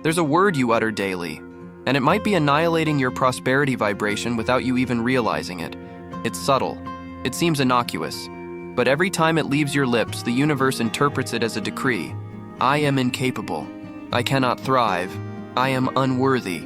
There's a word you utter daily, and it might be annihilating your prosperity vibration without you even realizing it. It's subtle. It seems innocuous. But every time it leaves your lips, the universe interprets it as a decree. I am incapable. I cannot thrive. I am unworthy.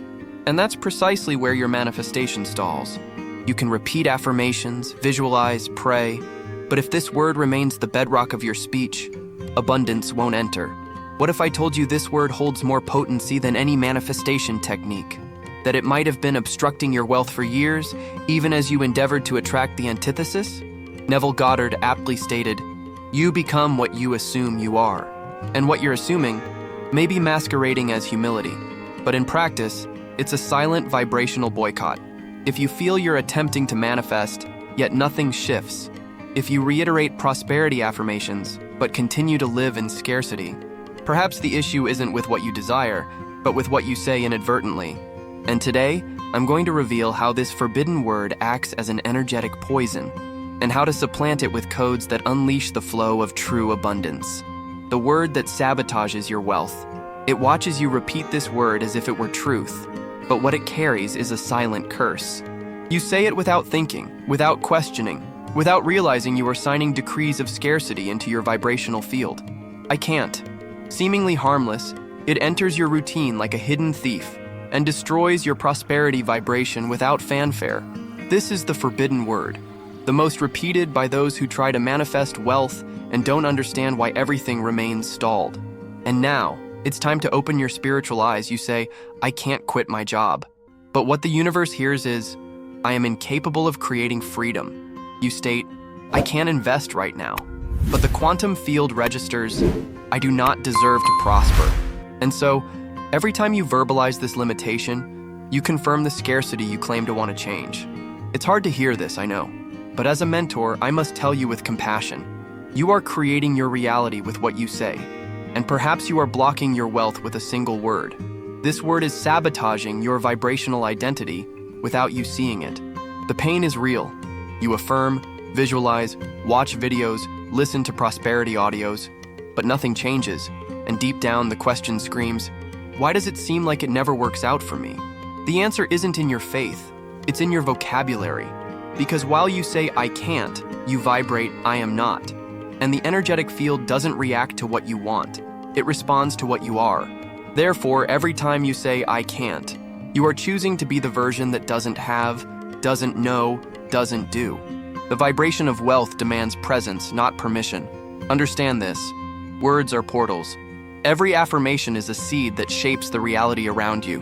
And that's precisely where your manifestation stalls. You can repeat affirmations, visualize, pray, but if this word remains the bedrock of your speech, abundance won't enter. What if I told you this word holds more potency than any manifestation technique? That it might have been obstructing your wealth for years, even as you endeavored to attract the antithesis? Neville Goddard aptly stated, "You become what you assume you are." And what you're assuming may be masquerading as humility, but in practice, it's a silent vibrational boycott. If you feel you're attempting to manifest, yet nothing shifts, if you reiterate prosperity affirmations, but continue to live in scarcity, perhaps the issue isn't with what you desire, but with what you say inadvertently. And today, I'm going to reveal how this forbidden word acts as an energetic poison, and how to supplant it with codes that unleash the flow of true abundance. The word that sabotages your wealth. It watches you repeat this word as if it were truth, but what it carries is a silent curse. You say it without thinking, without questioning, without realizing you are signing decrees of scarcity into your vibrational field. I can't. Seemingly harmless, it enters your routine like a hidden thief and destroys your prosperity vibration without fanfare. This is the forbidden word, the most repeated by those who try to manifest wealth and don't understand why everything remains stalled. And now, it's time to open your spiritual eyes. You say, I can't quit my job. But what the universe hears is, I am incapable of creating freedom. You state, I can't invest right now. But the quantum field registers, I do not deserve to prosper. And so, every time you verbalize this limitation, you confirm the scarcity you claim to want to change. It's hard to hear this, I know. But as a mentor, I must tell you with compassion, you are creating your reality with what you say. And perhaps you are blocking your wealth with a single word. This word is sabotaging your vibrational identity without you seeing it. The pain is real. You affirm, visualize, watch videos, listen to prosperity audios, but nothing changes. And deep down, the question screams, why does it seem like it never works out for me? The answer isn't in your faith, it's in your vocabulary. Because while you say, I can't, you vibrate, I am not. And the energetic field doesn't react to what you want. It responds to what you are. Therefore, every time you say, I can't, you are choosing to be the version that doesn't have, doesn't know, doesn't do. The vibration of wealth demands presence, not permission. Understand this. Words are portals. Every affirmation is a seed that shapes the reality around you.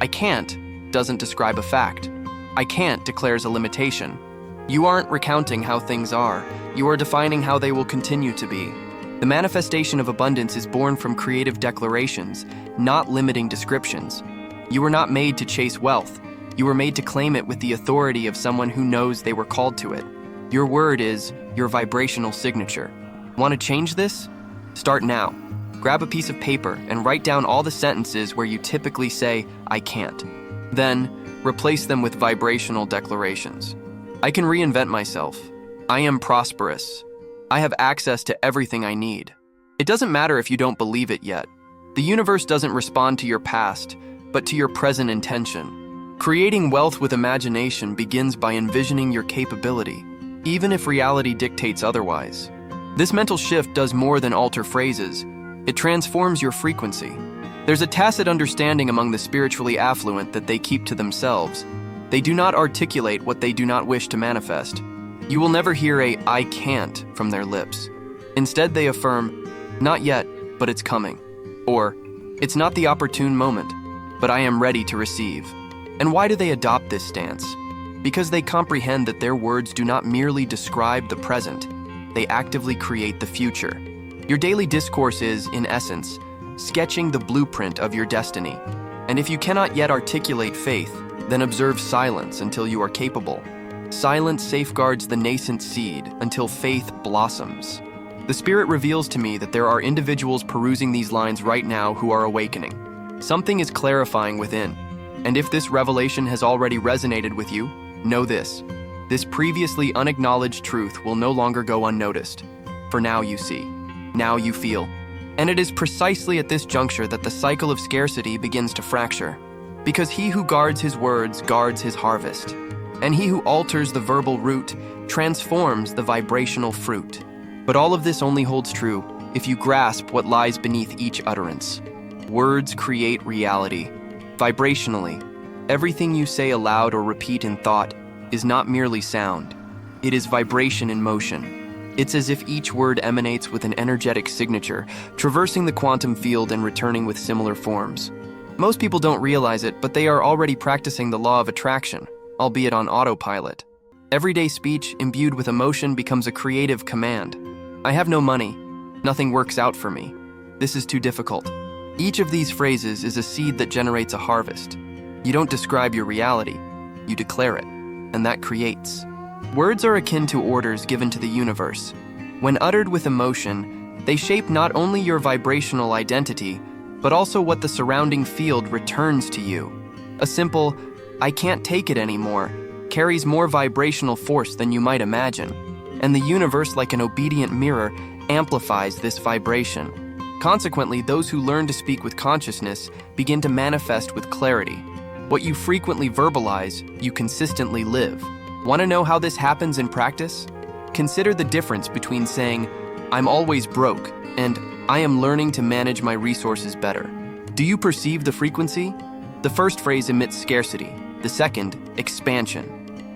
I can't doesn't describe a fact. I can't declares a limitation. You aren't recounting how things are. You are defining how they will continue to be. The manifestation of abundance is born from creative declarations, not limiting descriptions. You were not made to chase wealth. You were made to claim it with the authority of someone who knows they were called to it. Your word is your vibrational signature. Want to change this? Start now. Grab a piece of paper and write down all the sentences where you typically say, I can't. Then, replace them with vibrational declarations. I can reinvent myself. I am prosperous. I have access to everything I need. It doesn't matter if you don't believe it yet. The universe doesn't respond to your past, but to your present intention. Creating wealth with imagination begins by envisioning your capability, even if reality dictates otherwise. This mental shift does more than alter phrases. It transforms your frequency. There's a tacit understanding among the spiritually affluent that they keep to themselves. They do not articulate what they do not wish to manifest. You will never hear a I can't from their lips. Instead, they affirm, not yet, but it's coming. Or, it's not the opportune moment, but I am ready to receive. And why do they adopt this stance? Because they comprehend that their words do not merely describe the present, they actively create the future. Your daily discourse is, in essence, sketching the blueprint of your destiny. And if you cannot yet articulate faith, then observe silence until you are capable. Silence safeguards the nascent seed until faith blossoms. The Spirit reveals to me that there are individuals perusing these lines right now who are awakening. Something is clarifying within. And if this revelation has already resonated with you, know this. This previously unacknowledged truth will no longer go unnoticed. For now you see, now you feel, And it is precisely at this juncture that the cycle of scarcity begins to fracture. Because he who guards his words guards his harvest. And he who alters the verbal root transforms the vibrational fruit. But all of this only holds true if you grasp what lies beneath each utterance. Words create reality. Vibrationally, everything you say aloud or repeat in thought is not merely sound. It is vibration in motion. It's as if each word emanates with an energetic signature, traversing the quantum field and returning with similar forms. Most people don't realize it, but they are already practicing the law of attraction, albeit on autopilot. Everyday speech imbued with emotion becomes a creative command. I have no money. Nothing works out for me. This is too difficult. Each of these phrases is a seed that generates a harvest. You don't describe your reality, you declare it, and that creates. Words are akin to orders given to the universe. When uttered with emotion, they shape not only your vibrational identity, but also what the surrounding field returns to you. A simple, "I can't take it anymore," carries more vibrational force than you might imagine. And the universe, like an obedient mirror, amplifies this vibration. Consequently, those who learn to speak with consciousness begin to manifest with clarity. What you frequently verbalize, you consistently live. Want to know how this happens in practice? Consider the difference between saying, "I'm always broke," and "I am learning to manage my resources better." Do you perceive the frequency? The first phrase emits scarcity, the second, expansion.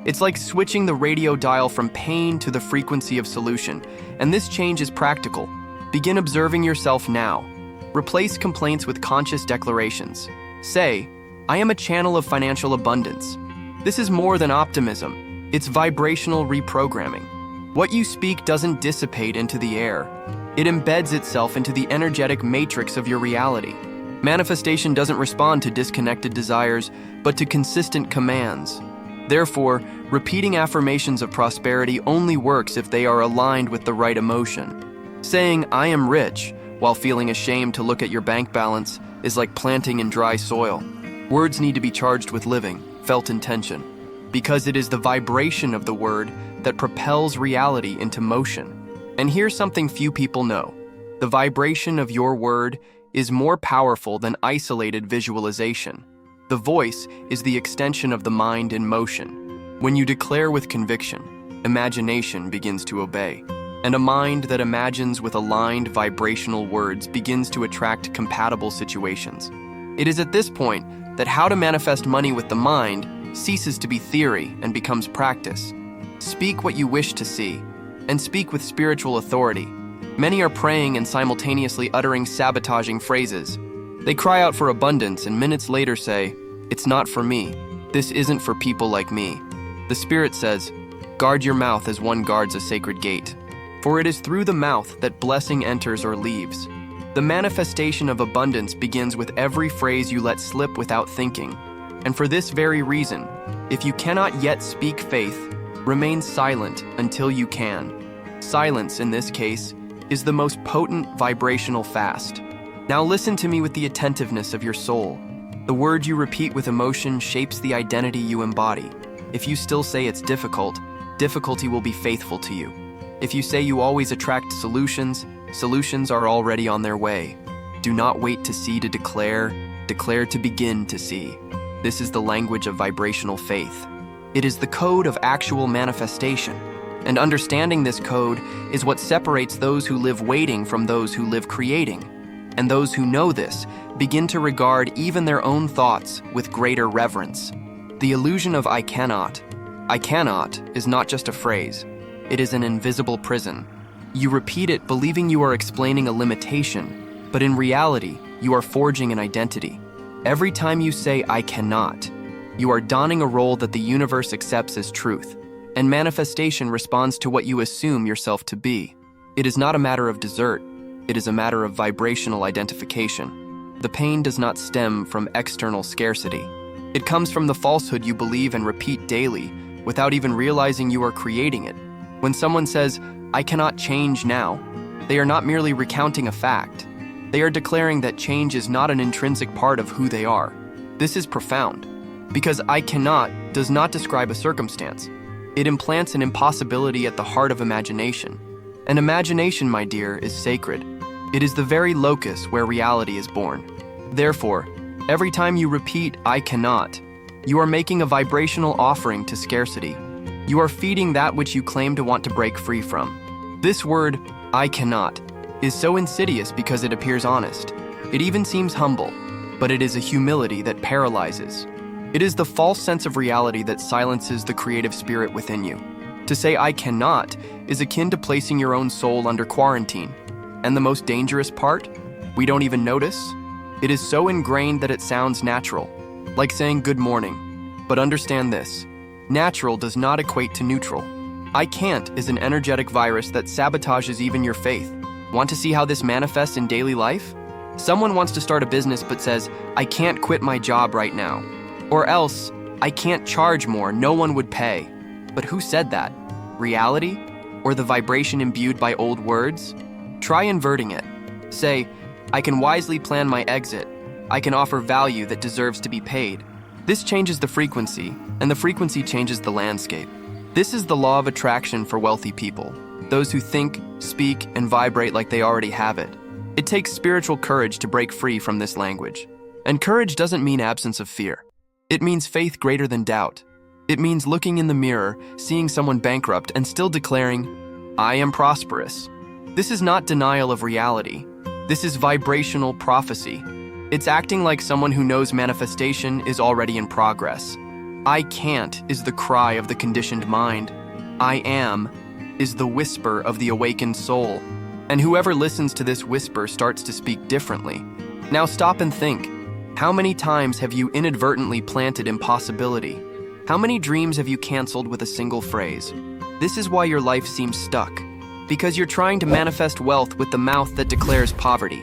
It's like switching the radio dial from pain to the frequency of solution, and this change is practical. Begin observing yourself now. Replace complaints with conscious declarations. Say, "I am a channel of financial abundance." This is more than optimism. It's vibrational reprogramming. What you speak doesn't dissipate into the air. It embeds itself into the energetic matrix of your reality. Manifestation doesn't respond to disconnected desires, but to consistent commands. Therefore, repeating affirmations of prosperity only works if they are aligned with the right emotion. Saying, "I am rich," while feeling ashamed to look at your bank balance is like planting in dry soil. Words need to be charged with living, felt intention, because it is the vibration of the word that propels reality into motion. And here's something few people know. The vibration of your word is more powerful than isolated visualization. The voice is the extension of the mind in motion. When you declare with conviction, imagination begins to obey. And a mind that imagines with aligned vibrational words begins to attract compatible situations. It is at this point that how to manifest money with the mind ceases to be theory and becomes practice. Speak what you wish to see, and speak with spiritual authority. Many are praying and simultaneously uttering sabotaging phrases. They cry out for abundance and minutes later say, "It's not for me. This isn't for people like me." The Spirit says, "Guard your mouth as one guards a sacred gate. For it is through the mouth that blessing enters or leaves." The manifestation of abundance begins with every phrase you let slip without thinking. And for this very reason, if you cannot yet speak faith, remain silent until you can. Silence, in this case, is the most potent vibrational fast. Now listen to me with the attentiveness of your soul. The word you repeat with emotion shapes the identity you embody. If you still say it's difficult, difficulty will be faithful to you. If you say you always attract solutions, solutions are already on their way. Do not wait to see to declare, declare to begin to see. This is the language of vibrational faith. It is the code of actual manifestation. And understanding this code is what separates those who live waiting from those who live creating. And those who know this begin to regard even their own thoughts with greater reverence. The illusion of I cannot is not just a phrase. It is an invisible prison. You repeat it believing you are explaining a limitation, but in reality, you are forging an identity. Every time you say I cannot, you are donning a role that the universe accepts as truth, and manifestation responds to what you assume yourself to be. It is not a matter of desert, it is a matter of vibrational identification. The pain does not stem from external scarcity. It comes from the falsehood you believe and repeat daily without even realizing you are creating it. When someone says, "I cannot change now," they are not merely recounting a fact. They are declaring that change is not an intrinsic part of who they are. This is profound, because I cannot does not describe a circumstance. It implants an impossibility at the heart of imagination. And imagination, my dear, is sacred. It is the very locus where reality is born. Therefore, every time you repeat, "I cannot," you are making a vibrational offering to scarcity. You are feeding that which you claim to want to break free from. This word, "I cannot," is so insidious because it appears honest. It even seems humble, but it is a humility that paralyzes. It is the false sense of reality that silences the creative spirit within you. To say "I cannot" is akin to placing your own soul under quarantine. And the most dangerous part? We don't even notice. It is so ingrained that it sounds natural, like saying good morning. But understand this, natural does not equate to neutral. "I can't" is an energetic virus that sabotages even your faith. Want to see how this manifests in daily life? Someone wants to start a business but says, "I can't quit my job right now." Or else, "I can't charge more, no one would pay." But who said that? Reality? Or the vibration imbued by old words? Try inverting it. Say, "I can wisely plan my exit. I can offer value that deserves to be paid." This changes the frequency, and the frequency changes the landscape. This is the law of attraction for wealthy people, those who think, speak, and vibrate like they already have it. It takes spiritual courage to break free from this language. And courage doesn't mean absence of fear. It means faith greater than doubt. It means looking in the mirror, seeing someone bankrupt, and still declaring, "I am prosperous." This is not denial of reality. This is vibrational prophecy. It's acting like someone who knows manifestation is already in progress. "I can't" is the cry of the conditioned mind. "I am" is the whisper of the awakened soul. And whoever listens to this whisper starts to speak differently. Now stop and think. How many times have you inadvertently planted impossibility? How many dreams have you canceled with a single phrase? This is why your life seems stuck. Because you're trying to manifest wealth with the mouth that declares poverty.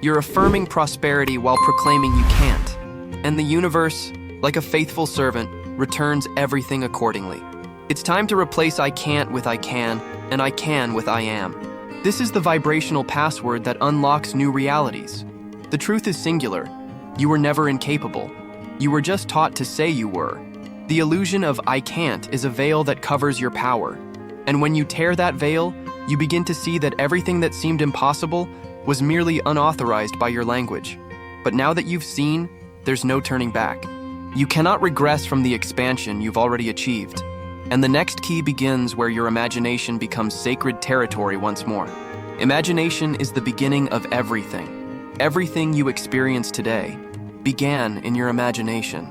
You're affirming prosperity while proclaiming you can't. And the universe, like a faithful servant, returns everything accordingly. It's time to replace "I can't" with "I can," and "I can" with "I am." This is the vibrational password that unlocks new realities. The truth is singular. You were never incapable. You were just taught to say you were. The illusion of "I can't" is a veil that covers your power. And when you tear that veil, you begin to see that everything that seemed impossible was merely unauthorized by your language. But now that you've seen, there's no turning back. You cannot regress from the expansion you've already achieved. And the next key begins where your imagination becomes sacred territory once more. Imagination is the beginning of everything. Everything you experience today began in your imagination.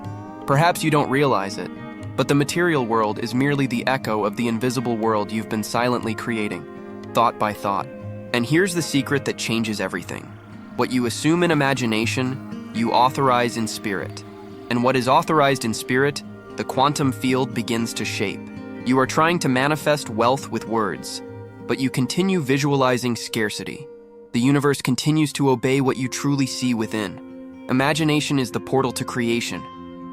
Perhaps you don't realize it, but the material world is merely the echo of the invisible world you've been silently creating, thought by thought. And here's the secret that changes everything. What you assume in imagination, you authorize in spirit. And what is authorized in spirit, the quantum field begins to shape. You are trying to manifest wealth with words, but you continue visualizing scarcity. The universe continues to obey what you truly see within. Imagination is the portal to creation.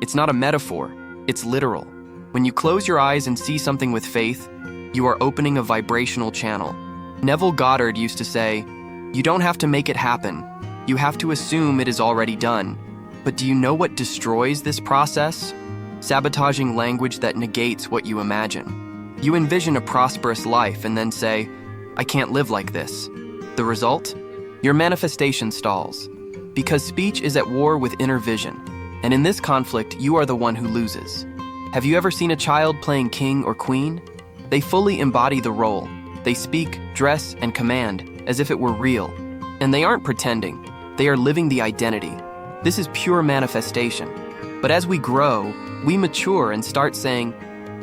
It's not a metaphor, it's literal. When you close your eyes and see something with faith, you are opening a vibrational channel. Neville Goddard used to say, "You don't have to make it happen. You have to assume it is already done." But do you know what destroys this process? Sabotaging language that negates what you imagine. You envision a prosperous life and then say, "I can't live like this." The result? Your manifestation stalls. Because speech is at war with inner vision. And in this conflict, you are the one who loses. Have you ever seen a child playing king or queen? They fully embody the role. They speak, dress, and command as if it were real. And they aren't pretending. They are living the identity. This is pure manifestation. But as we grow, we mature and start saying,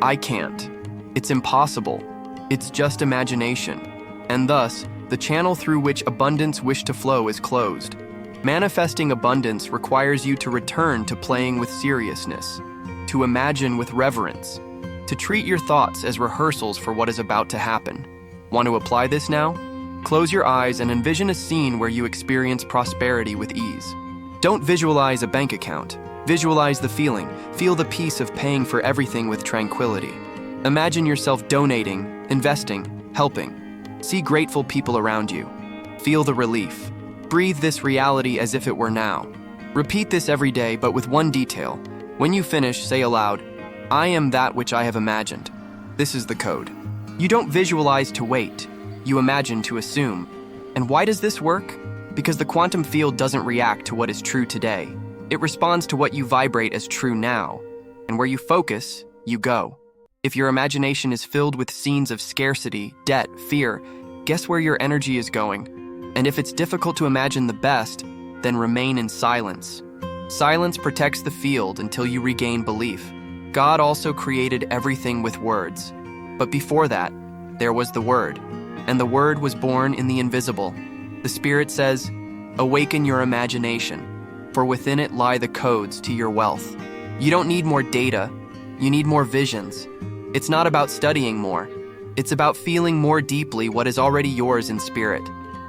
"I can't. It's impossible. It's just imagination." And thus, the channel through which abundance wished to flow is closed. Manifesting abundance requires you to return to playing with seriousness, to imagine with reverence, to treat your thoughts as rehearsals for what is about to happen. Want to apply this now? Close your eyes and envision a scene where you experience prosperity with ease. Don't visualize a bank account. Visualize the feeling. Feel the peace of paying for everything with tranquility. Imagine yourself donating, investing, helping. See grateful people around you. Feel the relief. Breathe this reality as if it were now. Repeat this every day, but with one detail. When you finish, say aloud, "I am that which I have imagined." This is the code. You don't visualize to wait. You imagine to assume. And why does this work? Because the quantum field doesn't react to what is true today. It responds to what you vibrate as true now. And where you focus, you go. If your imagination is filled with scenes of scarcity, debt, fear, guess where your energy is going? And if it's difficult to imagine the best, then remain in silence. Silence protects the field until you regain belief. God also created everything with words. But before that, there was the Word. And the Word was born in the invisible. The Spirit says, "Awaken your imagination, for within it lie the codes to your wealth." You don't need more data, you need more visions. It's not about studying more. It's about feeling more deeply what is already yours in spirit.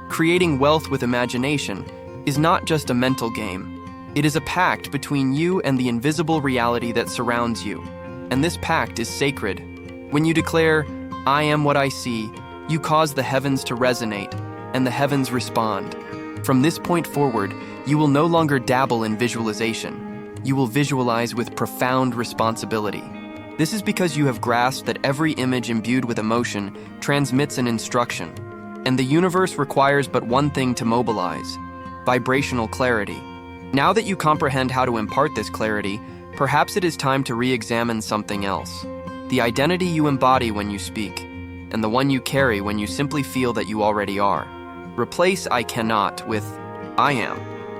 Creating wealth with imagination is not just a mental game. It is a pact between you and the invisible reality that surrounds you. And this pact is sacred. When you declare, "I am what I see," you cause the heavens to resonate, and the heavens respond. From this point forward, you will no longer dabble in visualization. You will visualize with profound responsibility. This is because you have grasped that every image imbued with emotion transmits an instruction, and the universe requires but one thing to mobilize: vibrational clarity. Now that you comprehend how to impart this clarity, perhaps it is time to re-examine something else. The identity you embody when you speak, and the one you carry when you simply feel that you already are. Replace "I cannot" with "I am."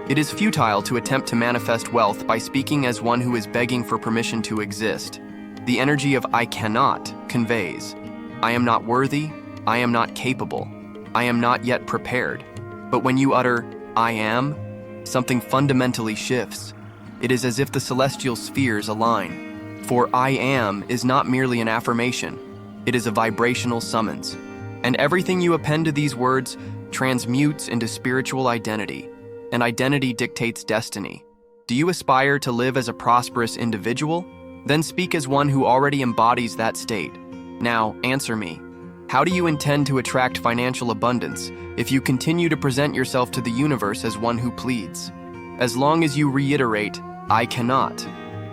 It is futile to attempt to manifest wealth by speaking as one who is begging for permission to exist. The energy of "I cannot" conveys, "I am not worthy, I am not capable, I am not yet prepared." But when you utter "I am," something fundamentally shifts. It is as if the celestial spheres align. For "I am" is not merely an affirmation. It is a vibrational summons. And everything you append to these words transmutes into spiritual identity. And identity dictates destiny. Do you aspire to live as a prosperous individual? Then speak as one who already embodies that state. Now, answer me. How do you intend to attract financial abundance if you continue to present yourself to the universe as one who pleads? As long as you reiterate, "I cannot,"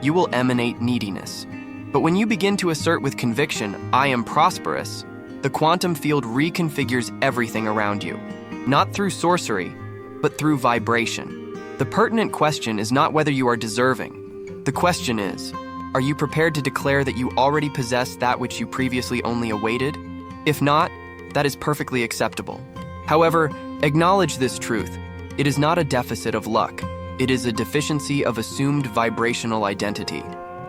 you will emanate neediness. But when you begin to assert with conviction, "I am prosperous," the quantum field reconfigures everything around you. Not through sorcery, but through vibration. The pertinent question is not whether you are deserving. The question is, are you prepared to declare that you already possess that which you previously only awaited? If not, that is perfectly acceptable. However, acknowledge this truth. It is not a deficit of luck. It is a deficiency of assumed vibrational identity.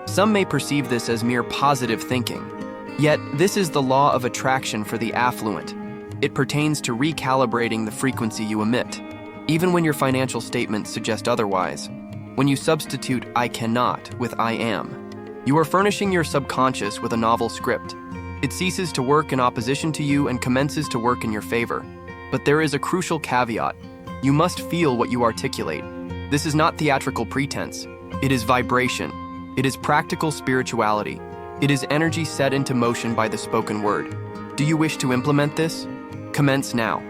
Some may perceive this as mere positive thinking. Yet, this is the law of attraction for the affluent. It pertains to recalibrating the frequency you emit, even when your financial statements suggest otherwise. When you substitute "I cannot" with "I am," you are furnishing your subconscious with a novel script. It ceases to work in opposition to you and commences to work in your favor. But there is a crucial caveat. You must feel what you articulate. This is not theatrical pretense. It is vibration. It is practical spirituality. It is energy set into motion by the spoken word. Do you wish to implement this? Commence now.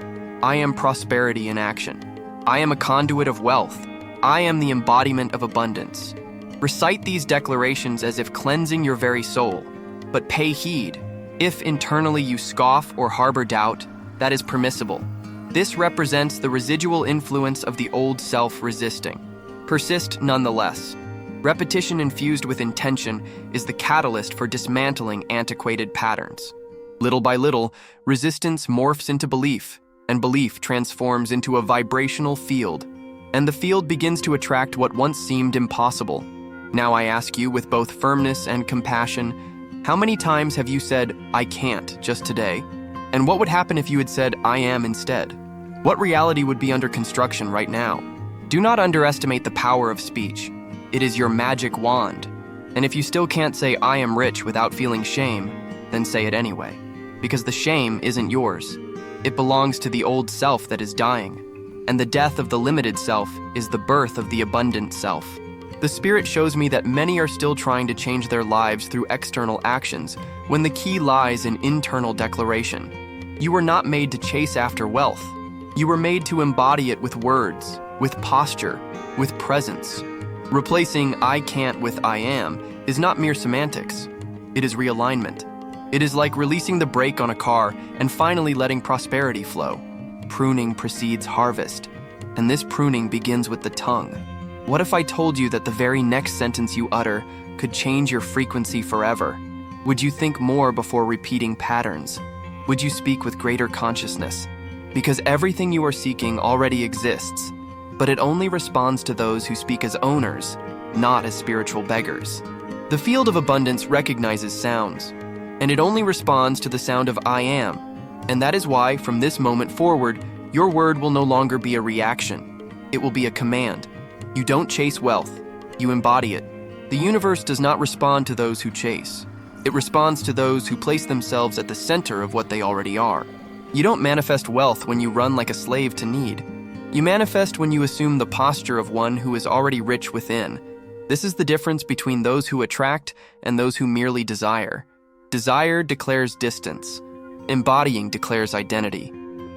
I am prosperity in action. I am a conduit of wealth. I am the embodiment of abundance. Recite these declarations as if cleansing your very soul. But pay heed. If internally you scoff or harbor doubt, that is permissible. This represents the residual influence of the old self resisting. Persist nonetheless. Repetition infused with intention is the catalyst for dismantling antiquated patterns. Little by little, resistance morphs into belief, and belief transforms into a vibrational field, and the field begins to attract what once seemed impossible. Now I ask you with both firmness and compassion, how many times have you said, "I can't," just today? And what would happen if you had said, "I am" instead? What reality would be under construction right now? Do not underestimate the power of speech. It is your magic wand. And if you still can't say "I am rich" without feeling shame, then say it anyway. Because the shame isn't yours. It belongs to the old self that is dying. And the death of the limited self is the birth of the abundant self. The Spirit shows me that many are still trying to change their lives through external actions, when the key lies in internal declaration. You were not made to chase after wealth. You were made to embody it with words, with posture, with presence. Replacing "I can't" with "I am" is not mere semantics. It is realignment. It is like releasing the brake on a car and finally letting prosperity flow. pruning precedes harvest, and this pruning begins with the tongue. What if I told you that the very next sentence you utter could change your frequency forever? Would you think more before repeating patterns? Would you speak with greater consciousness? Because everything you are seeking already exists, but it only responds to those who speak as owners, not as spiritual beggars. The field of abundance recognizes sounds, and it only responds to the sound of I am. And that is why, from this moment forward, your word will no longer be a reaction. It will be a command. You don't chase wealth, you embody it. The universe does not respond to those who chase. It responds to those who place themselves at the center of what they already are. You don't manifest wealth when you run like a slave to need. You manifest when you assume the posture of one who is already rich within. This is the difference between those who attract and those who merely desire. Desire declares distance. Embodying declares identity.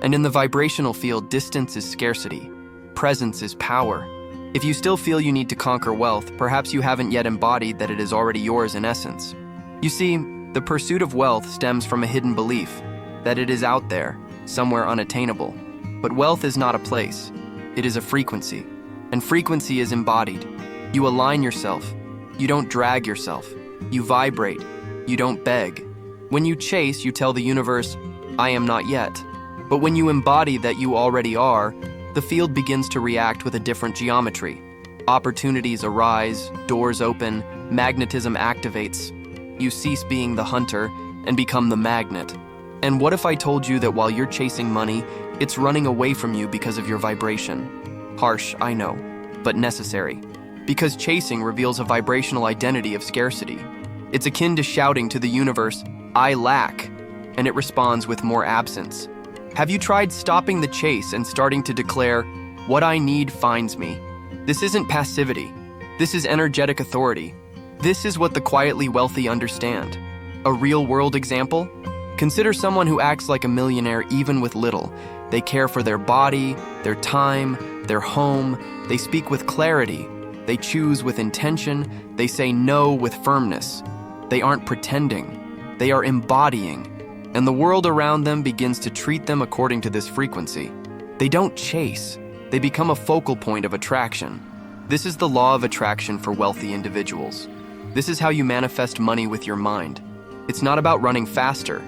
And in the vibrational field, distance is scarcity. Presence is power. If you still feel you need to conquer wealth, perhaps you haven't yet embodied that it is already yours in essence. You see, the pursuit of wealth stems from a hidden belief that it is out there, somewhere unattainable. But wealth is not a place. It is a frequency. And frequency is embodied. You align yourself. You don't drag yourself. You vibrate. You don't beg. When you chase, you tell the universe, I am not yet. But when you embody that you already are, the field begins to react with a different geometry. Opportunities arise, doors open, magnetism activates. You cease being the hunter and become the magnet. And what if I told you that while you're chasing money, it's running away from you because of your vibration? Harsh, I know, but necessary. Because chasing reveals a vibrational identity of scarcity. It's akin to shouting to the universe, I lack, and it responds with more absence. Have you tried stopping the chase and starting to declare, what I need finds me? This isn't passivity. This is energetic authority. This is what the quietly wealthy understand. A real-world example? Consider someone who acts like a millionaire even with little. They care for their body, their time, their home. They speak with clarity. They choose with intention. They say no with firmness. They aren't pretending. They are embodying. And the world around them begins to treat them according to this frequency. They don't chase. They become a focal point of attraction. This is the law of attraction for wealthy individuals. This is how you manifest money with your mind. It's not about running faster.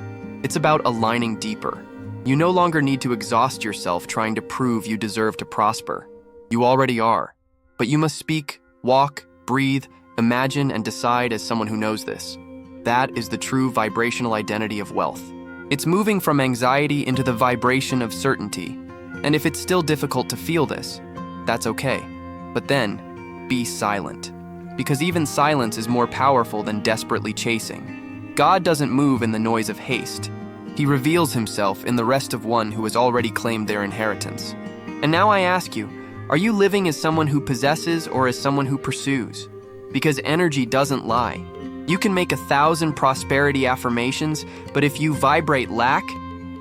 It's about aligning deeper. You no longer need to exhaust yourself trying to prove you deserve to prosper. You already are. But you must speak, walk, breathe, imagine, and decide as someone who knows this. That is the true vibrational identity of wealth. It's moving from anxiety into the vibration of certainty. And if it's still difficult to feel this, that's okay. But then, be silent. Because even silence is more powerful than desperately chasing. God doesn't move in the noise of haste. He reveals himself in the rest of one who has already claimed their inheritance. And now I ask you, are you living as someone who possesses or as someone who pursues? Because energy doesn't lie. You can make 1,000 prosperity affirmations, but if you vibrate lack,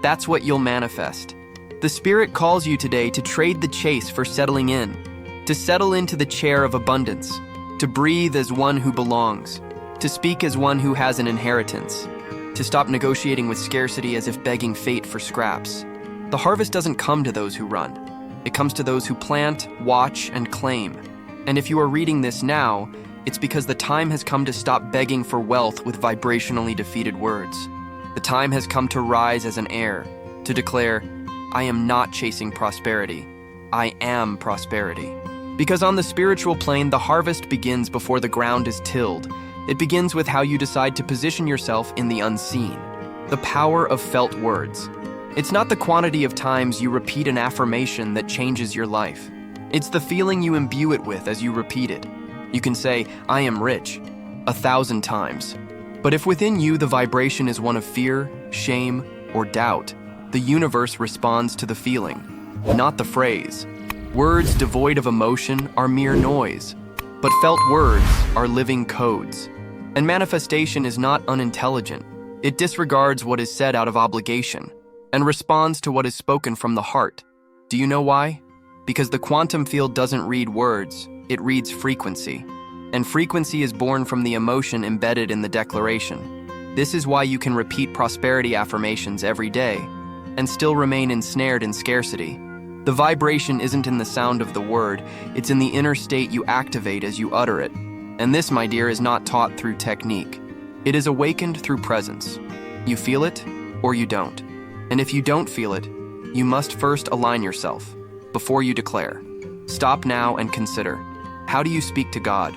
that's what you'll manifest. The Spirit calls you today to trade the chase for settling in, to settle into the chair of abundance, to breathe as one who belongs, to speak as one who has an inheritance, to stop negotiating with scarcity as if begging fate for scraps. The harvest doesn't come to those who run. It comes to those who plant, watch, and claim. And if you are reading this now, it's because the time has come to stop begging for wealth with vibrationally defeated words. The time has come to rise as an heir, to declare, I am not chasing prosperity. I am prosperity. Because on the spiritual plane, the harvest begins before the ground is tilled. It begins with how you decide to position yourself in the unseen. The power of felt words. It's not the quantity of times you repeat an affirmation that changes your life. It's the feeling you imbue it with as you repeat it. You can say, I am rich, 1,000 times. But if within you the vibration is one of fear, shame, or doubt, the universe responds to the feeling, not the phrase. Words devoid of emotion are mere noise, but felt words are living codes. And manifestation is not unintelligent. It disregards what is said out of obligation and responds to what is spoken from the heart. Do you know why? Because the quantum field doesn't read words, it reads frequency. And frequency is born from the emotion embedded in the declaration. This is why you can repeat prosperity affirmations every day. and still remain ensnared in scarcity. The vibration isn't in the sound of the word, it's in the inner state you activate as you utter it. And this, my dear, is not taught through technique. It is awakened through presence. You feel it, or you don't. And if you don't feel it, you must first align yourself before you declare. Stop now and consider. How do you speak to God?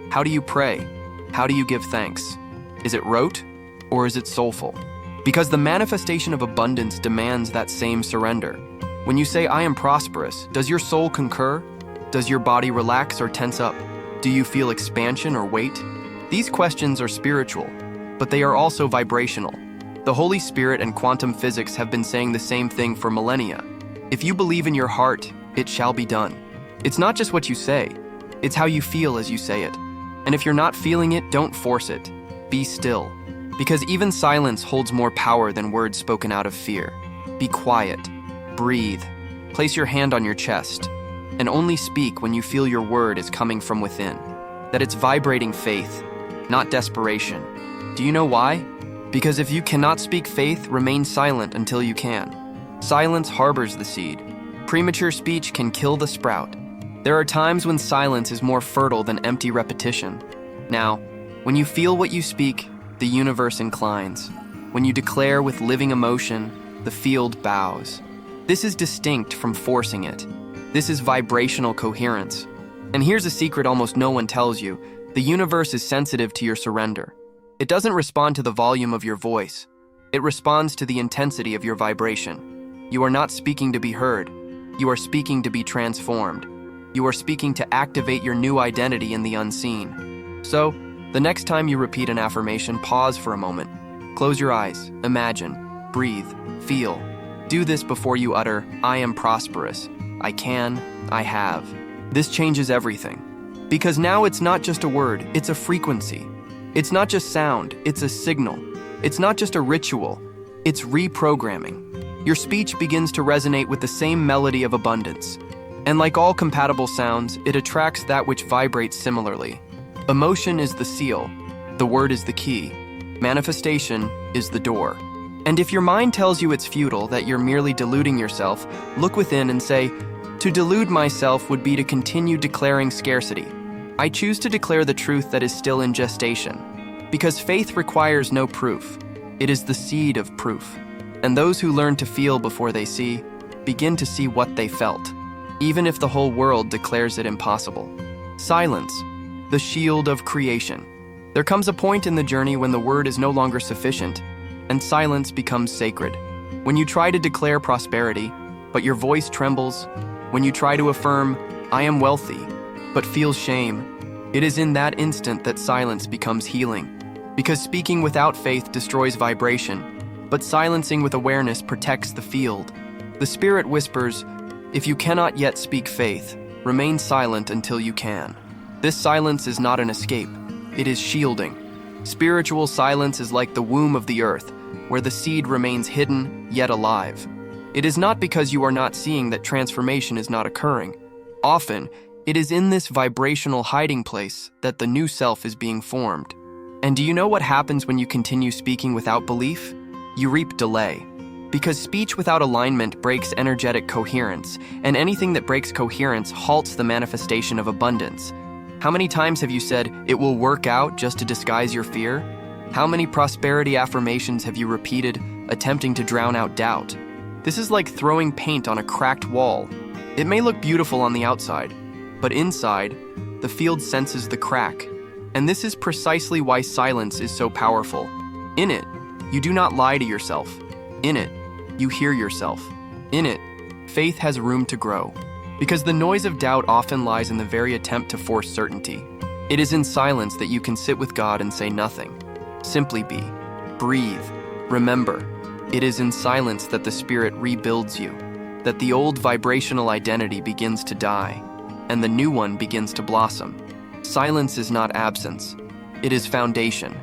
How do you pray? How do you give thanks? Is it rote, or is it soulful? Because the manifestation of abundance demands that same surrender. When you say, I am prosperous, does your soul concur? Does your body relax or tense up? Do you feel expansion or weight? These questions are spiritual, but they are also vibrational. The Holy Spirit and quantum physics have been saying the same thing for millennia. If you believe in your heart, it shall be done. It's not just what you say, it's how you feel as you say it. And if you're not feeling it, don't force it. Be still. Because even silence holds more power than words spoken out of fear. Be quiet. Breathe. Place your hand on your chest. And only speak when you feel your word is coming from within. That it's vibrating faith, not desperation. Do you know why? Because if you cannot speak faith, remain silent until you can. Silence harbors the seed. Premature speech can kill the sprout. There are times when silence is more fertile than empty repetition. Now, when you feel what you speak, the universe inclines. When you declare with living emotion, the field bows. This is distinct from forcing it. This is vibrational coherence. And here's a secret almost no one tells you. The universe is sensitive to your surrender. It doesn't respond to the volume of your voice. It responds to the intensity of your vibration. You are not speaking to be heard. You are speaking to be transformed. You are speaking to activate your new identity in the unseen. So, the next time you repeat an affirmation, pause for a moment. Close your eyes, imagine, breathe, feel. Do this before you utter, I am prosperous. I can, I have. This changes everything. Because now it's not just a word, it's a frequency. It's not just sound, it's a signal. It's not just a ritual, it's reprogramming. Your speech begins to resonate with the same melody of abundance. And like all compatible sounds, it attracts that which vibrates similarly. Emotion is the seal, the word is the key, manifestation is the door. And if your mind tells you it's futile, that you're merely deluding yourself, look within and say, to delude myself would be to continue declaring scarcity. I choose to declare the truth that is still in gestation. Because faith requires no proof. It is the seed of proof. And those who learn to feel before they see, begin to see what they felt, even if the whole world declares it impossible. Silence, the shield of creation. There comes a point in the journey when the word is no longer sufficient, and silence becomes sacred. When you try to declare prosperity, but your voice trembles, when you try to affirm, I am wealthy, but feel shame, it is in that instant that silence becomes healing. Because speaking without faith destroys vibration, but silencing with awareness protects the field. The Spirit whispers, if you cannot yet speak faith, remain silent until you can. This silence is not an escape, it is shielding. Spiritual silence is like the womb of the earth, where the seed remains hidden, yet alive. It is not because you are not seeing that transformation is not occurring. Often, it is in this vibrational hiding place that the new self is being formed. And do you know what happens when you continue speaking without belief? You reap delay. Because speech without alignment breaks energetic coherence, and anything that breaks coherence halts the manifestation of abundance. How many times have you said, it will work out just to disguise your fear? How many prosperity affirmations have you repeated, attempting to drown out doubt? This is like throwing paint on a cracked wall. It may look beautiful on the outside, but inside, the field senses the crack. And this is precisely why silence is so powerful. In it, you do not lie to yourself. In it, you hear yourself. In it, faith has room to grow. Because the noise of doubt often lies in the very attempt to force certainty. It is in silence that you can sit with God and say nothing. Simply be. Breathe. Remember, it is in silence that the Spirit rebuilds you, that the old vibrational identity begins to die, and the new one begins to blossom. Silence is not absence. It is foundation.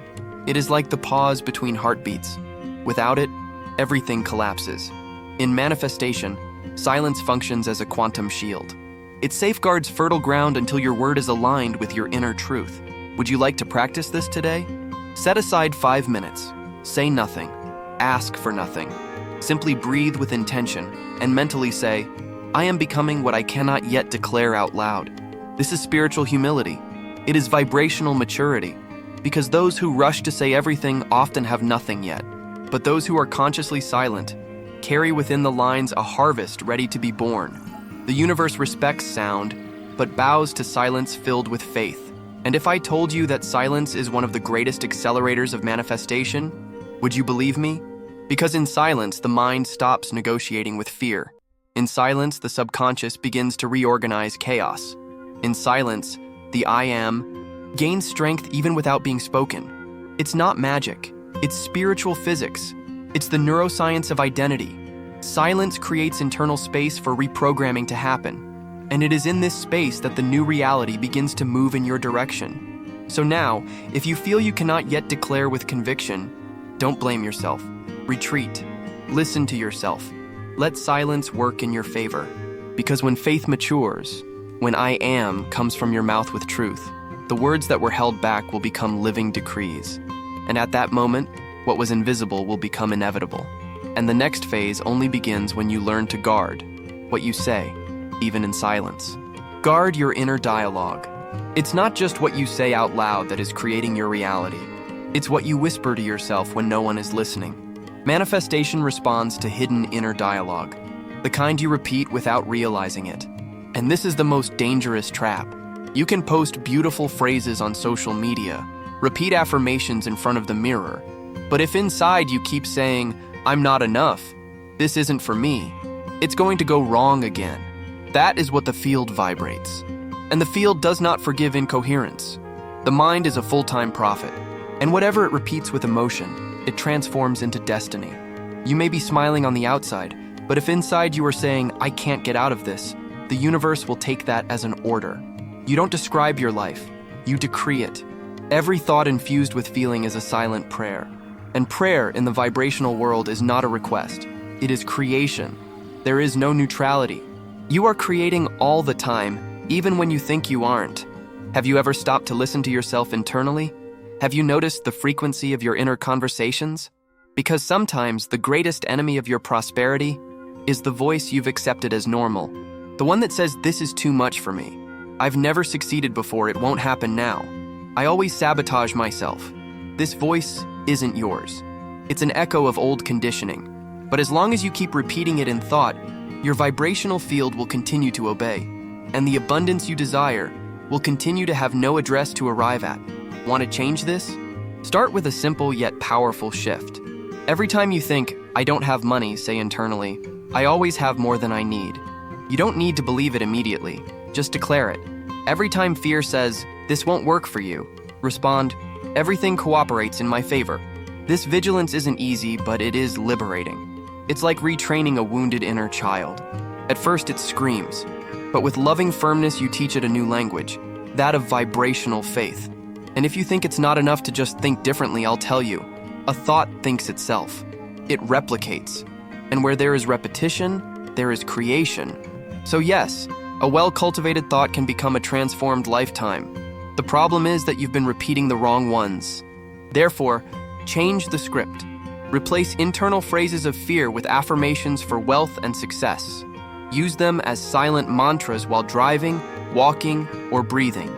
It is like the pause between heartbeats. Without it, everything collapses. In manifestation, silence functions as a quantum shield. It safeguards fertile ground until your word is aligned with your inner truth. Would you like to practice this today? Set aside 5 minutes. Say nothing. Ask for nothing. Simply breathe with intention and mentally say, I am becoming what I cannot yet declare out loud. This is spiritual humility. It is vibrational maturity, because those who rush to say everything often have nothing yet. But those who are consciously silent carry within the lines a harvest ready to be born. The universe respects sound, but bows to silence filled with faith. And if I told you that silence is one of the greatest accelerators of manifestation, would you believe me? Because in silence, the mind stops negotiating with fear. In silence, the subconscious begins to reorganize chaos. In silence, the I am gains strength even without being spoken. It's not magic. It's spiritual physics. It's the neuroscience of identity. Silence creates internal space for reprogramming to happen. And it is in this space that the new reality begins to move in your direction. So now, if you feel you cannot yet declare with conviction, don't blame yourself. Retreat. Listen to yourself. Let silence work in your favor. Because when faith matures, when I am comes from your mouth with truth, the words that were held back will become living decrees. And at that moment, what was invisible will become inevitable. And the next phase only begins when you learn to guard what you say, even in silence. Guard your inner dialogue. It's not just what you say out loud that is creating your reality. It's what you whisper to yourself when no one is listening. Manifestation responds to hidden inner dialogue, the kind you repeat without realizing it. And this is the most dangerous trap. You can post beautiful phrases on social media, repeat affirmations in front of the mirror, but if inside you keep saying, I'm not enough, this isn't for me, it's going to go wrong again. That is what the field vibrates. And the field does not forgive incoherence. The mind is a full-time prophet, and whatever it repeats with emotion, it transforms into destiny. You may be smiling on the outside, but if inside you are saying, I can't get out of this, the universe will take that as an order. You don't describe your life, you decree it. Every thought infused with feeling is a silent prayer. And prayer in the vibrational world is not a request. It is creation. There is no neutrality. You are creating all the time, even when you think you aren't. Have you ever stopped to listen to yourself internally? Have you noticed the frequency of your inner conversations? Because sometimes the greatest enemy of your prosperity is the voice you've accepted as normal. The one that says, this is too much for me. I've never succeeded before, it won't happen now. I always sabotage myself. This voice isn't yours. It's an echo of old conditioning. But as long as you keep repeating it in thought, your vibrational field will continue to obey. And the abundance you desire will continue to have no address to arrive at. Want to change this? Start with a simple yet powerful shift. Every time you think, I don't have money, say internally, I always have more than I need. You don't need to believe it immediately. Just declare it. Every time fear says, this won't work for you, respond, everything cooperates in my favor. This vigilance isn't easy, but it is liberating. It's like retraining a wounded inner child. At first it screams, but with loving firmness you teach it a new language, that of vibrational faith. And if you think it's not enough to just think differently, I'll tell you, a thought thinks itself. It replicates. And where there is repetition, there is creation. So yes, a well-cultivated thought can become a transformed lifetime. The problem is that you've been repeating the wrong ones. Therefore, change the script. Replace internal phrases of fear with affirmations for wealth and success. Use them as silent mantras while driving, walking, or breathing.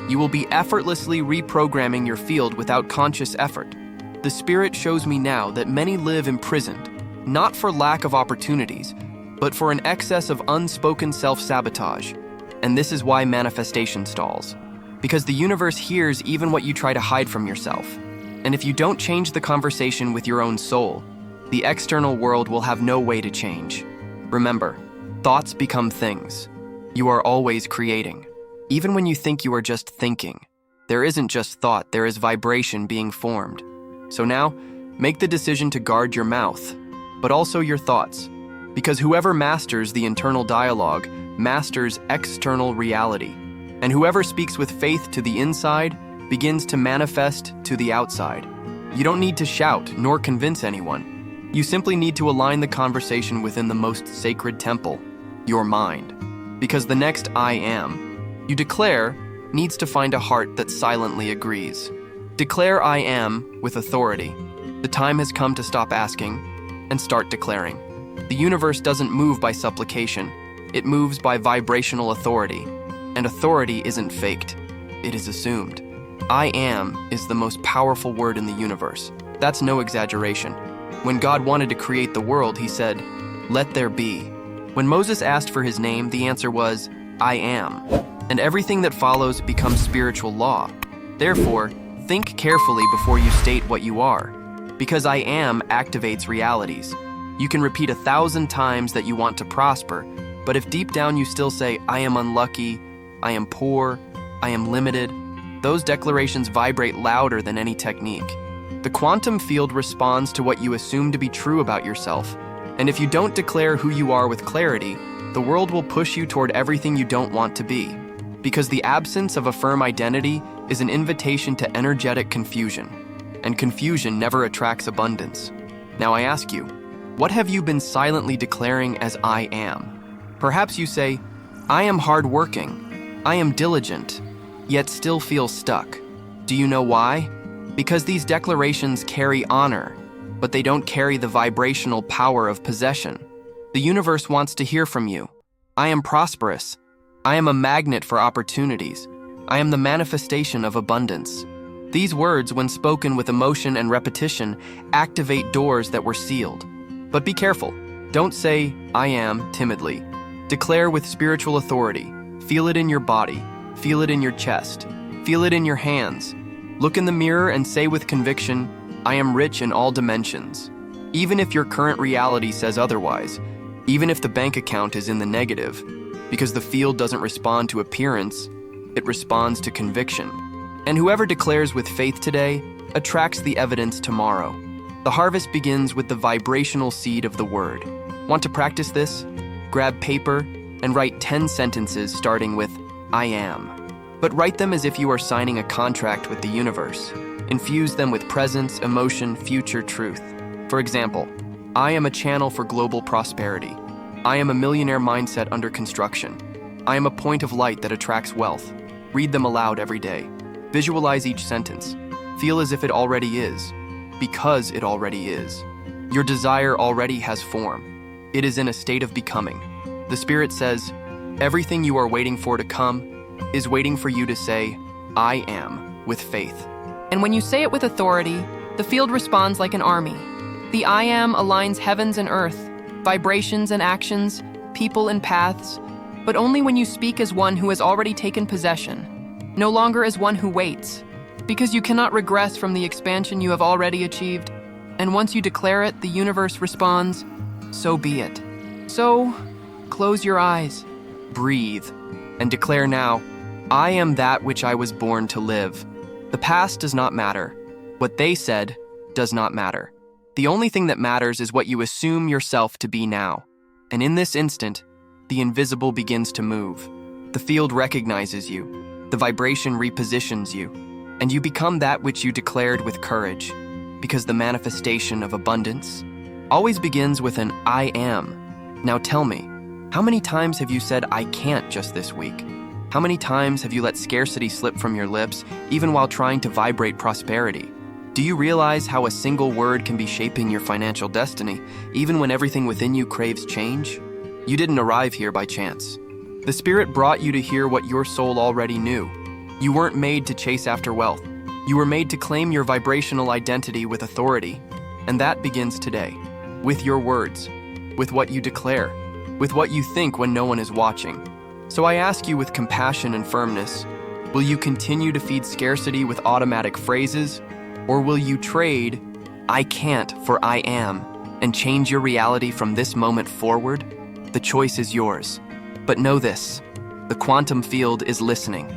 You will be effortlessly reprogramming your field without conscious effort. The Spirit shows me now that many live imprisoned, not for lack of opportunities, but for an excess of unspoken self-sabotage. And this is why manifestation stalls. Because the universe hears even what you try to hide from yourself. And if you don't change the conversation with your own soul, the external world will have no way to change. Remember, thoughts become things. You are always creating. Even when you think you are just thinking, there isn't just thought, there is vibration being formed. So now, make the decision to guard your mouth, but also your thoughts. Because whoever masters the internal dialogue masters external reality. And whoever speaks with faith to the inside begins to manifest to the outside. You don't need to shout nor convince anyone. You simply need to align the conversation within the most sacred temple, your mind. Because the next I am you declare needs to find a heart that silently agrees. Declare I am with authority. The time has come to stop asking, and start declaring. The universe doesn't move by supplication. It moves by vibrational authority. And authority isn't faked. It is assumed. I am is the most powerful word in the universe. That's no exaggeration. When God wanted to create the world, he said, "Let there be." When Moses asked for his name, the answer was, "I am." And everything that follows becomes spiritual law. Therefore, think carefully before you state what you are, because I am activates realities. You can repeat 1,000 times that you want to prosper, but if deep down you still say, "I am unlucky," "I am poor," "I am limited," those declarations vibrate louder than any technique. The quantum field responds to what you assume to be true about yourself. And if you don't declare who you are with clarity, the world will push you toward everything you don't want to be. Because the absence of a firm identity is an invitation to energetic confusion. And confusion never attracts abundance. Now I ask you, what have you been silently declaring as I am? Perhaps you say, "I am hardworking, I am diligent," yet still feel stuck. Do you know why? Because these declarations carry honor, but they don't carry the vibrational power of possession. The universe wants to hear from you. I am prosperous. I am a magnet for opportunities. I am the manifestation of abundance. These words, when spoken with emotion and repetition, activate doors that were sealed. But be careful. Don't say, "I am," timidly. Declare with spiritual authority. Feel it in your body. Feel it in your chest. Feel it in your hands. Look in the mirror and say with conviction, "I am rich in all dimensions." Even if your current reality says otherwise, even if the bank account is in the negative, because the field doesn't respond to appearance, it responds to conviction. And whoever declares with faith today attracts the evidence tomorrow. The harvest begins with the vibrational seed of the word. Want to practice this? Grab paper and write 10 sentences starting with "I am." But write them as if you are signing a contract with the universe. Infuse them with presence, emotion, future truth. For example, I am a channel for global prosperity. I am a millionaire mindset under construction. I am a point of light that attracts wealth. Read them aloud every day. Visualize each sentence. Feel as if it already is, because it already is. Your desire already has form. It is in a state of becoming. The Spirit says, everything you are waiting for to come is waiting for you to say, "I am," with faith. And when you say it with authority, the field responds like an army. The I am aligns heavens and earth, vibrations and actions, people and paths, but only when you speak as one who has already taken possession, no longer as one who waits, because you cannot regress from the expansion you have already achieved. And once you declare it, the universe responds, "So be it." So, close your eyes, breathe, and declare now, "I am that which I was born to live." The past does not matter. What they said does not matter. The only thing that matters is what you assume yourself to be now. And in this instant, the invisible begins to move. The field recognizes you. The vibration repositions you. And you become that which you declared with courage. Because the manifestation of abundance always begins with an I am. Now tell me, how many times have you said I can't just this week? How many times have you let scarcity slip from your lips, even while trying to vibrate prosperity? Do you realize how a single word can be shaping your financial destiny, even when everything within you craves change? You didn't arrive here by chance. The Spirit brought you to hear what your soul already knew. You weren't made to chase after wealth. You were made to claim your vibrational identity with authority. And that begins today, with your words, with what you declare, with what you think when no one is watching. So I ask you with compassion and firmness, will you continue to feed scarcity with automatic phrases? Or will you trade "I can't" for "I am" and change your reality from this moment forward? The choice is yours. But know this, the quantum field is listening,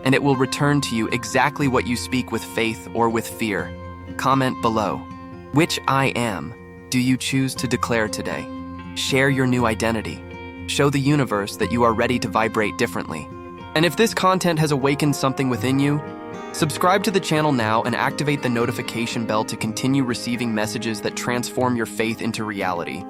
and it will return to you exactly what you speak with faith or with fear. Comment below. Which I am do you choose to declare today? Share your new identity. Show the universe that you are ready to vibrate differently. And if this content has awakened something within you, subscribe to the channel now and activate the notification bell to continue receiving messages that transform your faith into reality.